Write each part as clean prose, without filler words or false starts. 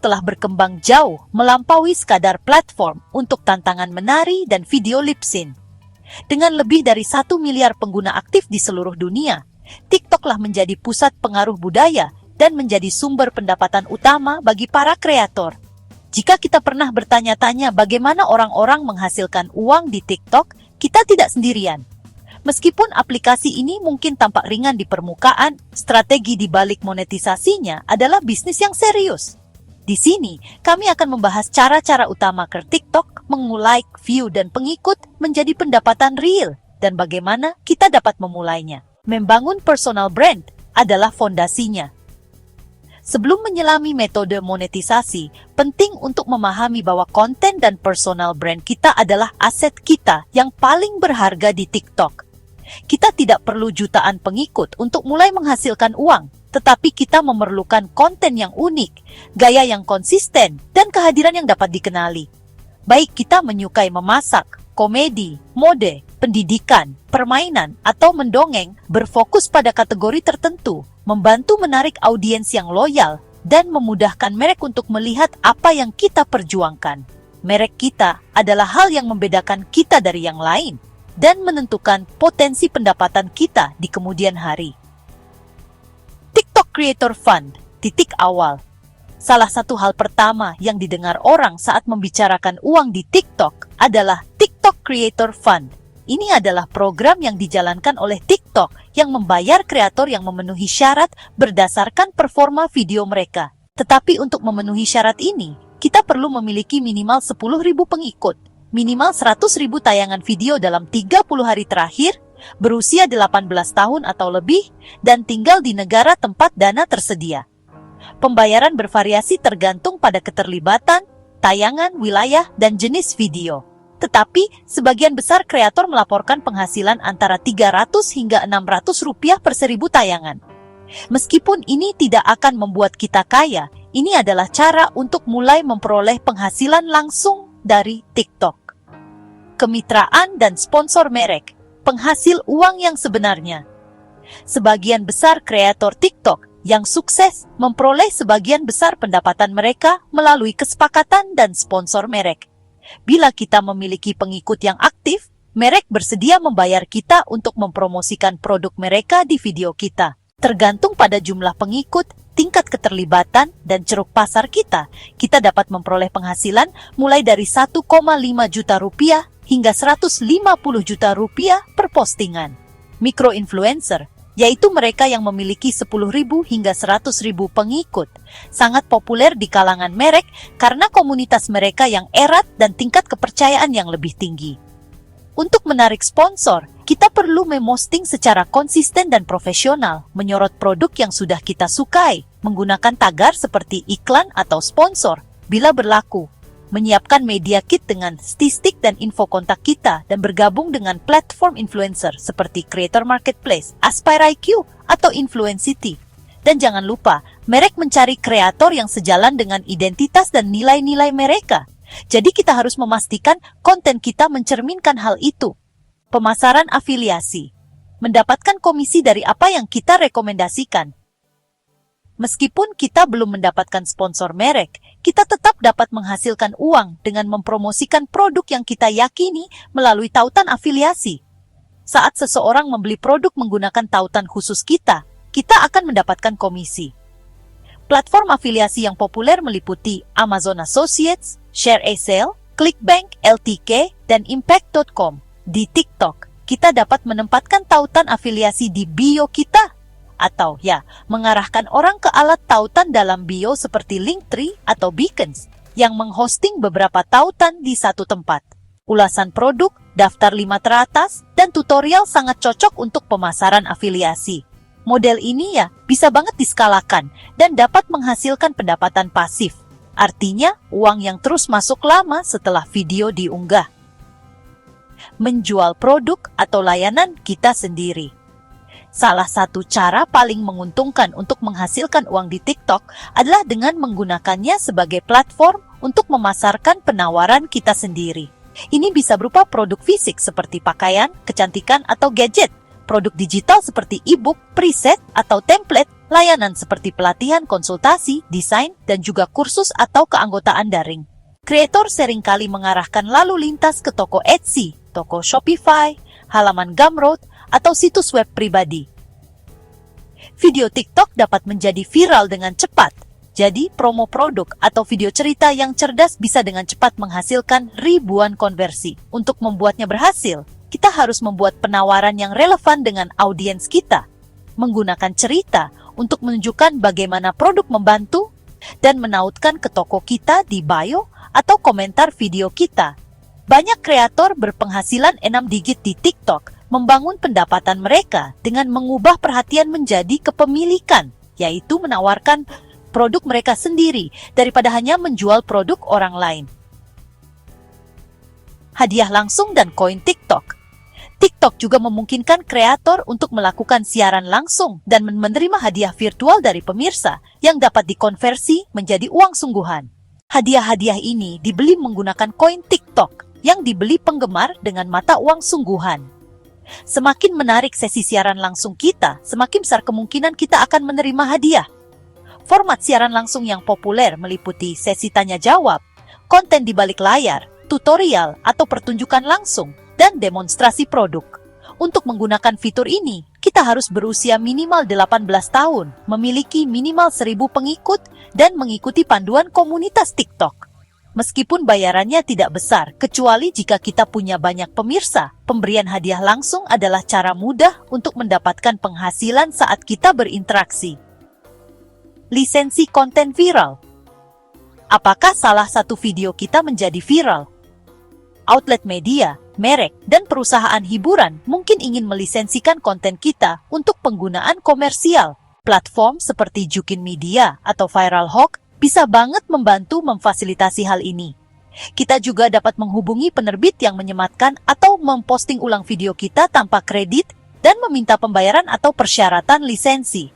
telah berkembang jauh melampaui sekadar platform untuk tantangan menari dan video lip sync. Dengan lebih dari 1 miliar pengguna aktif di seluruh dunia, TikTok telah menjadi pusat pengaruh budaya dan menjadi sumber pendapatan utama bagi para kreator. Jika kita pernah bertanya-tanya bagaimana orang-orang menghasilkan uang di TikTok, kita tidak sendirian. Meskipun aplikasi ini mungkin tampak ringan di permukaan, strategi di balik monetisasinya adalah bisnis yang serius. Di sini, kami akan membahas cara-cara utama TikTok mengulai view dan pengikut menjadi pendapatan real dan bagaimana kita dapat memulainya. Membangun personal brand adalah fondasinya. Sebelum menyelami metode monetisasi, penting untuk memahami bahwa konten dan personal brand kita adalah aset kita yang paling berharga di TikTok. Kita tidak perlu jutaan pengikut untuk mulai menghasilkan uang, tetapi kita memerlukan konten yang unik, gaya yang konsisten, dan kehadiran yang dapat dikenali. Baik kita menyukai memasak, komedi, mode, pendidikan, permainan, atau mendongeng, berfokus pada kategori tertentu, membantu menarik audiens yang loyal, dan memudahkan merek untuk melihat apa yang kita perjuangkan. Merek kita adalah hal yang membedakan kita dari yang lain, dan menentukan potensi pendapatan kita di kemudian hari. TikTok Creator Fund, titik awal. Salah satu hal pertama yang didengar orang saat membicarakan uang di TikTok adalah TikTok Creator Fund. Ini adalah program yang dijalankan oleh TikTok yang membayar kreator yang memenuhi syarat berdasarkan performa video mereka. Tetapi untuk memenuhi syarat ini, kita perlu memiliki minimal 10.000 pengikut, minimal 100.000 tayangan video dalam 30 hari terakhir, berusia 18 tahun atau lebih, dan tinggal di negara tempat dana tersedia. Pembayaran bervariasi tergantung pada keterlibatan, tayangan, wilayah, dan jenis video. Tetapi, sebagian besar kreator melaporkan penghasilan antara 300 hingga 600 rupiah per 1.000 tayangan. Meskipun ini tidak akan membuat kita kaya, ini adalah cara untuk mulai memperoleh penghasilan langsung dari TikTok. Kemitraan dan sponsor merek, penghasil uang yang sebenarnya. Sebagian besar kreator TikTok yang sukses memperoleh sebagian besar pendapatan mereka melalui kesepakatan dan sponsor merek. Bila kita memiliki pengikut yang aktif, merek bersedia membayar kita untuk mempromosikan produk mereka di video kita. Tergantung pada jumlah pengikut, tingkat keterlibatan, dan ceruk pasar kita, kita dapat memperoleh penghasilan mulai dari 1,5 juta rupiah hingga 150 juta rupiah per postingan. Micro-influencer, yaitu mereka yang memiliki 10.000 hingga 100.000 pengikut, sangat populer di kalangan merek karena komunitas mereka yang erat dan tingkat kepercayaan yang lebih tinggi. Untuk menarik sponsor, kita perlu memosting secara konsisten dan profesional, menyorot produk yang sudah kita sukai, menggunakan tagar seperti iklan atau sponsor bila berlaku, menyiapkan media kit dengan statistik dan info kontak kita, dan bergabung dengan platform influencer seperti Creator Marketplace, Aspire IQ, atau Influencity. Dan jangan lupa, merek mencari kreator yang sejalan dengan identitas dan nilai-nilai mereka. Jadi kita harus memastikan konten kita mencerminkan hal itu. Pemasaran afiliasi. Mendapatkan komisi dari apa yang kita rekomendasikan. Meskipun kita belum mendapatkan sponsor merek, kita tetap dapat menghasilkan uang dengan mempromosikan produk yang kita yakini melalui tautan afiliasi. Saat seseorang membeli produk menggunakan tautan khusus kita, kita akan mendapatkan komisi. Platform afiliasi yang populer meliputi Amazon Associates, ShareASale, ClickBank, LTK, dan Impact.com. Di TikTok, kita dapat menempatkan tautan afiliasi di bio kita, atau mengarahkan orang ke alat tautan dalam bio seperti Linktree atau Beacons, yang menghosting beberapa tautan di satu tempat. Ulasan produk, daftar 5 teratas, dan tutorial sangat cocok untuk pemasaran afiliasi. Model ini bisa banget diskalakan dan dapat menghasilkan pendapatan pasif. Artinya, uang yang terus masuk lama setelah video diunggah. Menjual produk atau layanan kita sendiri. Salah satu cara paling menguntungkan untuk menghasilkan uang di TikTok adalah dengan menggunakannya sebagai platform untuk memasarkan penawaran kita sendiri. Ini bisa berupa produk fisik seperti pakaian, kecantikan, atau gadget, produk digital seperti e-book, preset, atau template, layanan seperti pelatihan, konsultasi, desain, dan juga kursus atau keanggotaan daring. Kreator seringkali mengarahkan lalu lintas ke toko Etsy, toko Shopify, halaman Gumroad, atau situs web pribadi. Video TikTok dapat menjadi viral dengan cepat. Jadi, promo produk atau video cerita yang cerdas bisa dengan cepat menghasilkan ribuan konversi. Untuk membuatnya berhasil, kita harus membuat penawaran yang relevan dengan audiens kita. Menggunakan cerita untuk menunjukkan bagaimana produk membantu dan menautkan ke toko kita di bio atau komentar video kita. Banyak kreator berpenghasilan 6 digit di TikTok membangun pendapatan mereka dengan mengubah perhatian menjadi kepemilikan, yaitu menawarkan produk mereka sendiri daripada hanya menjual produk orang lain. Hadiah langsung dan koin TikTok. TikTok juga memungkinkan kreator untuk melakukan siaran langsung dan menerima hadiah virtual dari pemirsa yang dapat dikonversi menjadi uang sungguhan. Hadiah-hadiah ini dibeli menggunakan koin TikTok yang dibeli penggemar dengan mata uang sungguhan. Semakin menarik sesi siaran langsung kita, semakin besar kemungkinan kita akan menerima hadiah. Format siaran langsung yang populer meliputi sesi tanya-jawab, konten di balik layar, tutorial atau pertunjukan langsung, dan demonstrasi produk. Untuk menggunakan fitur ini, kita harus berusia minimal 18 tahun, memiliki minimal 1.000 pengikut, dan mengikuti panduan komunitas TikTok. Meskipun bayarannya tidak besar, kecuali jika kita punya banyak pemirsa, pemberian hadiah langsung adalah cara mudah untuk mendapatkan penghasilan saat kita berinteraksi. Lisensi konten viral. Apakah salah satu video kita menjadi viral? Outlet media, merek, dan perusahaan hiburan mungkin ingin melisensikan konten kita untuk penggunaan komersial. Platform seperti Jukin Media atau Viral Hawk bisa banget membantu memfasilitasi hal ini. Kita juga dapat menghubungi penerbit yang menyematkan atau memposting ulang video kita tanpa kredit dan meminta pembayaran atau persyaratan lisensi.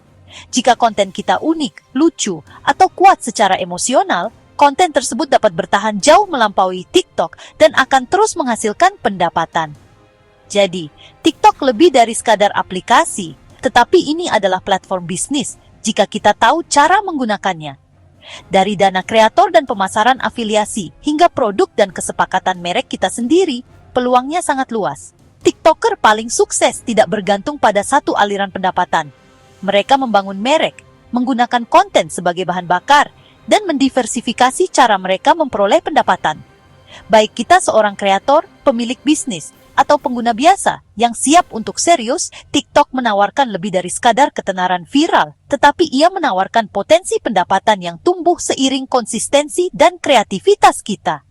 Jika konten kita unik, lucu, atau kuat secara emosional, konten tersebut dapat bertahan jauh melampaui TikTok dan akan terus menghasilkan pendapatan. Jadi, TikTok lebih dari sekadar aplikasi, tetapi ini adalah platform bisnis jika kita tahu cara menggunakannya. Dari dana kreator dan pemasaran afiliasi hingga produk dan kesepakatan merek kita sendiri, peluangnya sangat luas. TikToker paling sukses tidak bergantung pada satu aliran pendapatan. Mereka membangun merek, menggunakan konten sebagai bahan bakar, dan mendiversifikasi cara mereka memperoleh pendapatan. Baik kita seorang kreator, pemilik bisnis, atau pengguna biasa yang siap untuk serius, TikTok menawarkan lebih dari sekadar ketenaran viral, tetapi ia menawarkan potensi pendapatan yang tumbuh seiring konsistensi dan kreativitas kita.